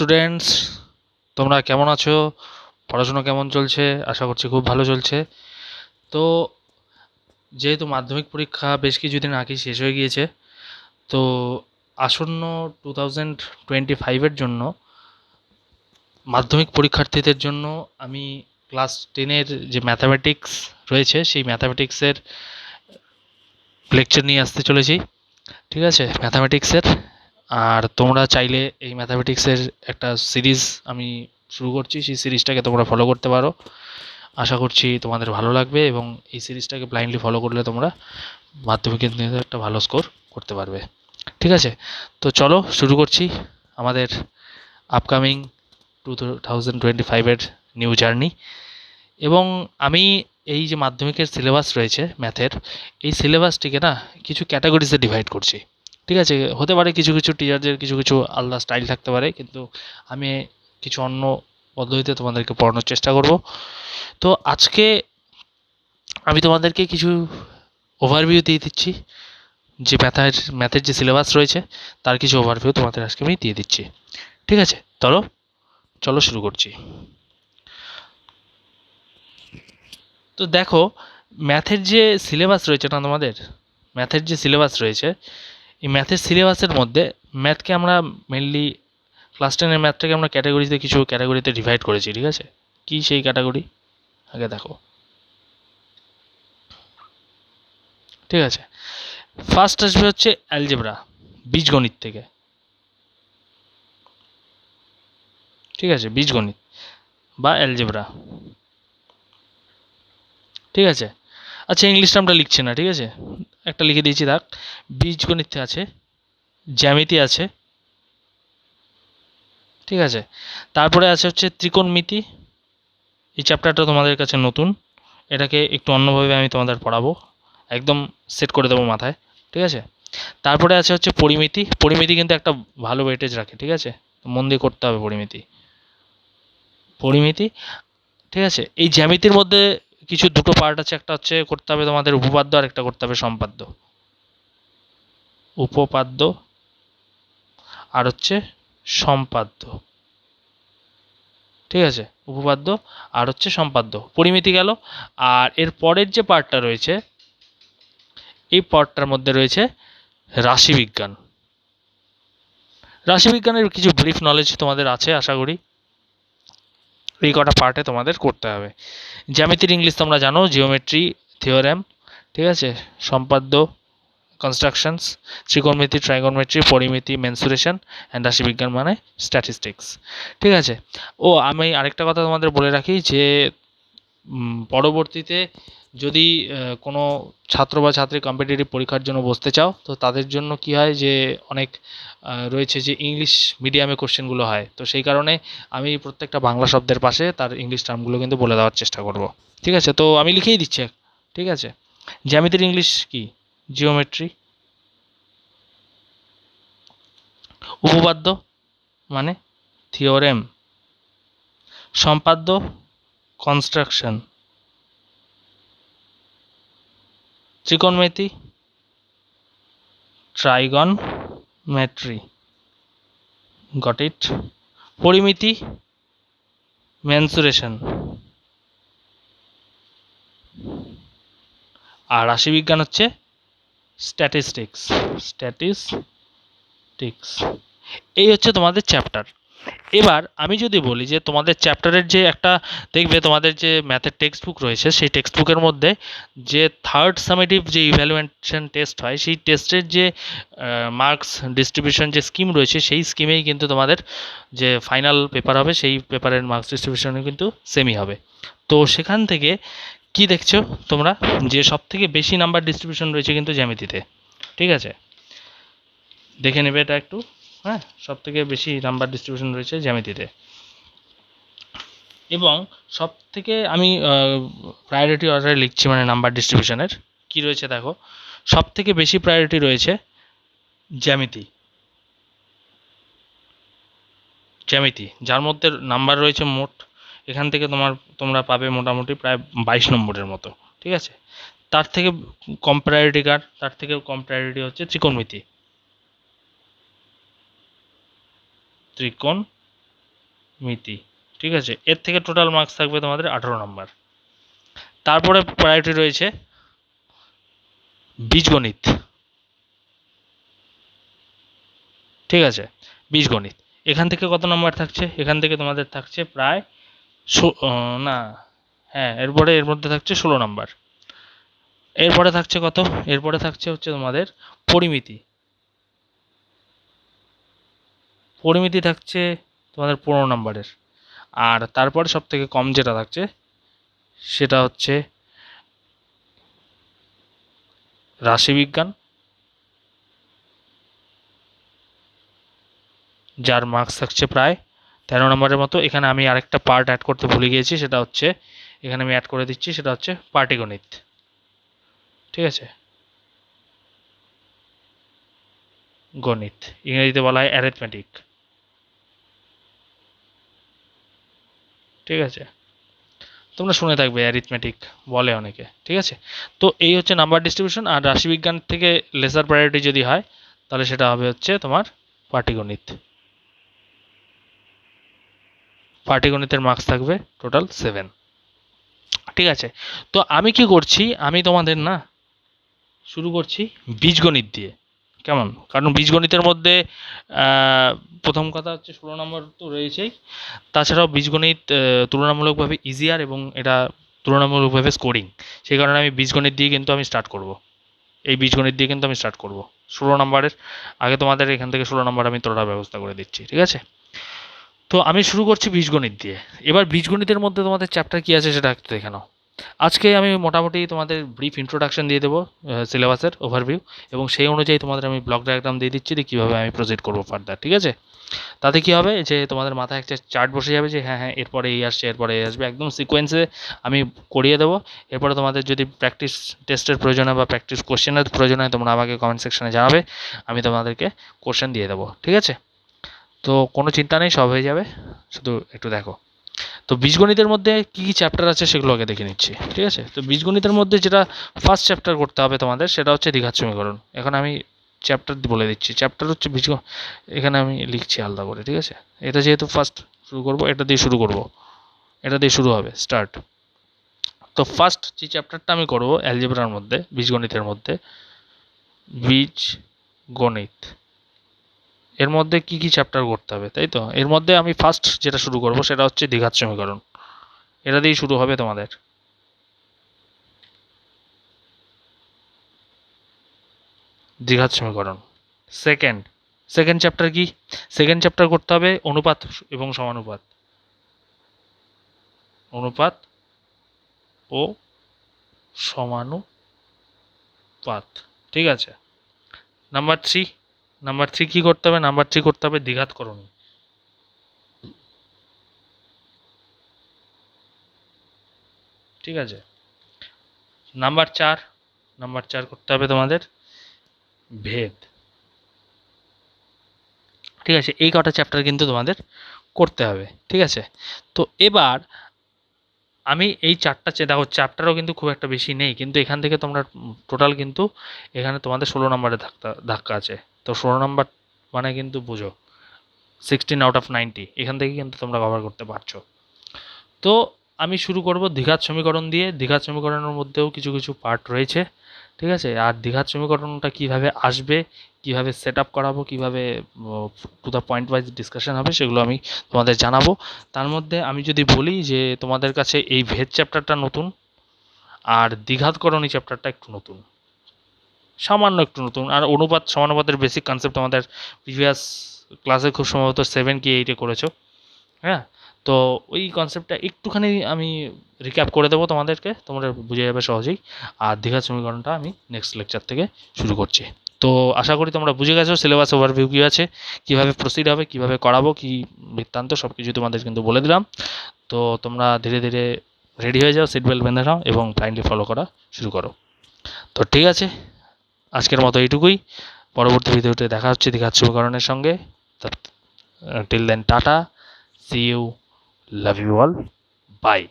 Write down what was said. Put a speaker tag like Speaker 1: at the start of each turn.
Speaker 1: Students, তোমরা কেমন আছো? পড়াশোনা কেমন চলছে? আশা করছি খুব ভালো চলছে। তো যেহেতু মাধ্যমিক পরীক্ষা বেশ কিছুদিন আগে শেষ হয়ে গিয়েছে, তো আসন্ন 2025-এর জন্য মাধ্যমিক পরীক্ষার্থীদের জন্য আমি ক্লাস 10-এর যে ম্যাথামেটিক্স রয়েছে সেই ম্যাথামেটিক্সের লেকচার নিয়ে আসতে চলেছি। ঠিক আছে, ম্যাথামেটিক্সের। আর তোমরা চাইলে এই ম্যাথামেটিক্সের একটা সিরিজ আমি শুরু করছি, সেই সিরিজটাকে তোমরা ফলো করতে পারো। আশা করছি তোমাদের ভালো লাগবে এবং এই সিরিজটাকে ব্লাইন্ডলি ফলো করলে তোমরা মাধ্যমিকের দিনে একটা ভালো স্কোর করতে পারবে। ঠিক আছে, তো চলো শুরু করছি আমাদের আপকামিং 2025-এর নিউ জার্নি। এবং আমি এই যে মাধ্যমিকের সিলেবাস রয়েছে ম্যাথের, এই সিলেবাসটিকে না কিছু ক্যাটাগরিজে ডিভাইড করছি। ঠিক আছে, হতে পারে কিছু কিছু টিচারদের কিছু কিছু আলাদা স্টাইল থাকতে পারে, কিন্তু আমি কিছু অন্য পদ্ধতিতে তোমাদেরকে পড়ানোর চেষ্টা করব। তো আজকে আমি তোমাদেরকে কিছু ওভারভিউ দিয়ে দিচ্ছি, যে ম্যাথের যে সিলেবাস রয়েছে তার কিছু ওভারভিউ তোমাদের আজকে আমি দিয়ে দিচ্ছি। ঠিক আছে, চলো চলো শুরু করছি। তো দেখো, ম্যাথের যে সিলেবাস রয়েছে না, তোমাদের ম্যাথের যে সিলেবাস রয়েছে, এই ম্যাথের সিলেবাসের মধ্যে ম্যাথকে আমরা মেনলি ক্লাস 10-এর ম্যাথটাকে আমরা কিছু ক্যাটাগরিতে ডিভাইড করেছি। ঠিক আছে, কি সেই ক্যাটাগরি আগে দেখো। ঠিক আছে, ফার্স্ট আসবে হচ্ছে অ্যালজেব্রা, বীজগণিত থেকে। ঠিক আছে, বীজগণিত বা অ্যালজেব্রা। ঠিক আছে, আচ্ছা ইংলিশটা আমরা লিখছি না, ঠিক আছে, একটা লিখে দিয়েছি থাক। বীজগণিতে আছে, জ্যামিতি আছে। ঠিক আছে, তারপরে আছে হচ্ছে ত্রিকোণমিতি। এই চ্যাপ্টারটা তোমাদের কাছে নতুন, এটাকে একটু অন্যভাবে আমি তোমাদের পড়াবো, একদম সেট করে দেবো মাথায়। ঠিক আছে, তারপরে আছে হচ্ছে পরিমিতি। পরিমিতি কিন্তু একটা ভালো ওয়েটেজ রাখে, ঠিক আছে, মন দিয়ে করতে হবে পরিমিতি। পরিমিতি, ঠিক আছে। এই জ্যামিতির মধ্যে কিছু দুটো পার্ট আছে, একটা হচ্ছে করতে হবে তোমাদের উপপাদ্য, আর একটা করতে হবে সম্পাদ্য। উপপাদ্য আর হচ্ছে সম্পাদ্য। ঠিক আছে, উপপাদ্য আর হচ্ছে সম্পাদ্য। পরিমিতি গেল। আর এর পরের যে পার্টটা রয়েছে, এই পার্টটার মধ্যে রয়েছে রাশিবিজ্ঞান। রাশিবিজ্ঞানের কিছু ব্রিফ নলেজ তোমাদের আছে আশা করি, এই কটা পার্টে তোমাদের করতে হবে। জ্যামিতির ইংলিশ তোমরা জানো, জিওমেট্রি, থিওরেম। ঠিক আছে, সম্পাদ্য কনস্ট্রাকশনস, ত্রিকোণমিতি, ট্রাইগোনমেট্রি, পরিমিতি, মেনসুরেশন, অ্যান্ড রাশিবিজ্ঞান মানে স্ট্যাটিস্টিক্স। ঠিক আছে, ও আমি আরেকটা কথা তোমাদের বলে রাখি যে পরবর্তীতে যদি কোনো ছাত্র বা ছাত্রী কম্পিটিটিভ পরীক্ষার জন্য বসতে চাও, তো তাদের জন্য কি হয় যে অনেক রয়েছে যে ইংলিশ মিডিয়ামে কোশ্চেনগুলো হয়, তো সেই কারণে আমি প্রত্যেকটা বাংলা শব্দের পাশে তার ইংলিশ টার্মগুলো কিন্তু বলে দেওয়ার চেষ্টা করব। ঠিক আছে, তো আমি লিখেই দিচ্ছি। ঠিক আছে, জ্যামিতির ইংলিশ কি? জিওমেট্রি। উপপাদ্য মানে থিওরেম। সম্পাদ্য কনস্ট্রাকশন। ত্রিকোণমিতি ট্রাইগনমেট্রি। Got it. পরিমিতি মেনসুরেশন। আর রাশিবিজ্ঞান হচ্ছে স্ট্যাটিস্টিক্স। স্ট্যাটিস্টিক্স, এই হচ্ছে তোমাদের চ্যাপ্টার। এবার আমি যদি বলি যে তোমাদের চ্যাপ্টারের যে একটা দেখবে, তোমাদের যে ম্যাথের টেক্সট বুক রয়েছে সেই টেক্সট বুকের মধ্যে যে থার্ড সামেটিভ যে ইভ্যালুয়েশন টেস্ট হয়, সেই টেস্টের যে মার্কস ডিস্ট্রিবিউশন যে স্কিম রয়েছে, সেই স্কিমেই কিন্তু তোমাদের যে ফাইনাল পেপার হবে, সেই পেপারের মার্কস ডিস্ট্রিবিউশনও কিন্তু সেমই হবে। তো সেখান থেকে কি দেখছো তোমরা, যে সব থেকে বেশি নাম্বার ডিস্ট্রিবিউশন রয়েছে কিন্তু জ্যামিতিতে। ঠিক আছে, দেখে নেবে এটা একটু। হ্যাঁ, সব থেকে বেশি নাম্বার ডিস্ট্রিবিউশন রয়েছে জ্যামিতিতে। এবং সব থেকে আমি প্রায়োরিটি অর্ডারে লিখছি, মানে নাম্বার ডিস্ট্রিবিউশনের কি রয়েছে দেখো, সব থেকে বেশি প্রায়োরিটি রয়েছে জ্যামিতি। জ্যামিতি যার মধ্যে নাম্বার রয়েছে মোট, এখান থেকে তোমরা পাবে মোটামুটি প্রায় 22 নম্বরের মতো। ঠিক আছে, তার থেকে কম প্রায়োরিটি কার? তার থেকে কম প্রায়োরিটি হচ্ছে ত্রিকোণমিতি। ত্রিকোণমিতি মিতি, ঠিক আছে। এর থেকে টোটাল মার্কস থাকবে তোমাদের 18 নম্বর। তারপরে প্রায়োরিটি রয়েছে বীজগণিত, ঠিক আছে। বীজগণিত এখান থেকে কত নম্বর থাকছে? এখান থেকে তোমাদের থাকছে প্রায় না, হ্যাঁ, এরপরে এর মধ্যে থাকছে 16 নম্বর। এরপরে থাকছে কত? এরপরে থাকছে হচ্ছে তোমাদের পরিমিতি। পরিমিতি থাকছে তোমাদের 15 নম্বরের। আর তারপরে সব থেকে কম যেটা থাকছে সেটা হচ্ছে রাশিবিজ্ঞান, যার মার্কস থাকছে প্রায় 13 নম্বরের মতো। এখানে আমি আরেকটা পার্ট অ্যাড করতে ভুলে গিয়েছি, সেটা হচ্ছে এখানে আমি অ্যাড করে দিচ্ছি, সেটা হচ্ছে পাটিগণিত, ঠিক আছে। গণিত, ইংরেজিতে বলা হয় অ্যারিথমেটিক, ঠিক আছে। তোমরা শুনে থাকবে অ্যারিথমেটিক বলে অনেকে, ঠিক আছে। তো এই হচ্ছে নাম্বার ডিস্ট্রিবিউশন। আর রাশিবিজ্ঞান থেকে লেসার প্রায়োরিটি যদি হয় তাহলে সেটা হবে হচ্ছে তোমার পাটিগণিত। পাটিগণিতের মার্কস থাকবে টোটাল 7, ঠিক আছে। তো আমি কি করছি, আমি তোমাদের না শুরু করছি বীজগণিত দিয়ে, কেমন? কারণ বীজগণিতের মধ্যে প্রথম কথা হচ্ছে 16 নম্বর তো রয়েছেই, তাছাড়াও বীজগণিত তুলনামূলকভাবে ইজিয়ার এবং এটা তুলনামূলকভাবে স্কোরিং। সেই কারণে আমি বীজগণিত দিয়ে কিন্তু আমি স্টার্ট করব, এই বীজগণিত দিয়ে কিন্তু আমি স্টার্ট করব 16 নম্বরের। আগে তোমাদের এখান থেকে 16 নম্বর আমি তোলার ব্যবস্থা করে দিচ্ছি, ঠিক আছে। তো আমি শুরু করছি বীজগণিত দিয়ে। এবার বীজগণিতের মধ্যে তোমাদের চ্যাপ্টার কী আছে সেটা একটু দেখে নাও। আজকে আমি মোটামুটি তোমাদের ব্রিফ ইন্ট্রোডাকশন দিয়ে দেবো সিলেবাসের ওভারভিউ, এবং সেই অনুযায়ী তোমাদের আমি ব্লক ডায়াগ্রাম দিয়ে দিচ্ছি যে কীভাবে আমি প্রসিড করবো ফার্দার, ঠিক আছে। তাতে কী হবে যে তোমাদের মাথায় একটা চার্ট বসে যাবে যে হ্যাঁ হ্যাঁ এরপরে এই আসছে, এরপরে এই আসবে, একদম সিকোয়েন্সে আমি করিয়ে দেবো। এরপরে তোমাদের যদি প্র্যাকটিস টেস্টের প্রয়োজন হয় বা প্র্যাকটিস কোশ্চেনের প্রয়োজন হয় তোমরা আমাকে কমেন্ট সেকশনে জানাবে, আমি তোমাদেরকে কোশ্চেন দিয়ে দেবো, ঠিক আছে। তো কোনো চিন্তা নেই, সব হয়ে যাবে, শুধু একটু দেখো। তো বীজগণিতের মধ্যে কী কী চ্যাপ্টার আছে সেগুলো আগে দেখে নিচ্ছি, ঠিক আছে। তো বীজগণিতের মধ্যে যেটা ফার্স্ট চ্যাপ্টার করতে হবে তোমাদের সেটা হচ্ছে দ্বিঘাত সমীকরণ। এখন আমি চ্যাপ্টার বলে দিচ্ছি, চ্যাপ্টার হচ্ছে এখানে আমি লিখছি আলাদা করে, ঠিক আছে। এটা যেহেতু ফার্স্ট শুরু করব, এটা দিয়ে শুরু করব, এটা দিয়ে শুরু হবে স্টার্ট। তো ফার্স্ট যে চ্যাপ্টারটা আমি করব অ্যালজেব্রার মধ্যে, বীজগণিতের মধ্যে, বীজগণিত এর মধ্যে কি কি চ্যাপ্টার করতে হবে, তাই তো। এর মধ্যে আমি ফার্স্ট যেটা শুরু করব সেটা হচ্ছে দ্বিঘাত সমীকরণ, এটা দিয়েই শুরু হবে তোমাদের। দ্বিঘাত সমীকরণ সেকেন্ড, সেকেন্ড চ্যাপ্টার কি? সেকেন্ড চ্যাপ্টার করতে হবে অনুপাত এবং সমানুপাত, অনুপাত ও সমানুপাত, ঠিক আছে। নাম্বার থ্রি, নাম্বার থ্রি কী করতে হবে? নাম্বার থ্রি করতে হবে দ্বিঘাতকরণ, ঠিক আছে। নাম্বার চার, নাম্বার চার করতে হবে তোমাদের ভেদ, ঠিক আছে। এই কটা চ্যাপ্টার কিন্তু তোমাদের করতে হবে, ঠিক আছে। তো এবার আমি এই চারটা দেখো চ্যাপ্টারও কিন্তু খুব একটা বেশি নেই, কিন্তু এখান থেকে তোমরা টোটাল কিন্তু এখানে তোমাদের 16 নম্বরে ধাক্কা আছে। তো 16 নম্বর মানে কিন্তু বুঝো 16 আউট অফ 90 এখান থেকে কিন্তু তোমরা কভার করতে পারছো। তো আমি শুরু করব দ্বিঘাত সমীকরণ দিয়ে। দ্বিঘাত সমীকরণের মধ্যেও কিছু কিছু পার্ট রয়েছে, ঠিক আছে। আর দ্বিঘাত সমীকরণটা কীভাবে আসবে, কীভাবে সেট আপ করাবো, কীভাবে to the point wise discussion হবে সেগুলো আমি তোমাদের জানাবো। তার মধ্যে আমি যদি বলি যে তোমাদের কাছে এই ভেদ চ্যাপ্টারটা নতুন, আর দ্বিঘাতকরণ এই চ্যাপ্টারটা একটু নতুন, সামান্য একটু নতুন। আর অনুপাত সমানুপাতের বেসিক কনসেপ্ট আমাদের প্রিভিয়াস ক্লাসে খুব সম্ভবত 7 কি 8-এ করেছো, হ্যাঁ। তো ওই কনসেপ্টটা একটুখানি আমি রিক্যাপ করে দেবো তোমাদেরকে, তোমরা বুঝে যাবে সহজেই। আর দ্বিঘাত সমীকরণটা আমি নেক্সট লেকচার থেকে শুরু করছি। তো আশা করি তোমরা বুঝে গেছো সিলেবাস ওভারভিউ কী আছে, কীভাবে প্রসিড হবে, কীভাবে করাবো, কী বৃত্তান্ত, সব কিছু তোমাদের কিন্তু বলে দিলাম। তো তোমরা ধীরে ধীরে রেডি হয়ে যাও, সিট বেল্ট বেঁধে নাও এবং ব্লাইন্ডলি ফলো করা শুরু করো। তো ঠিক আছে, আজকের মতো এইটুকুই। পরবর্তী ভিডিওতে দেখা হচ্ছে দ্বিঘাত সমীকরণের সঙ্গে। Till then tata, see you, love you all, bye.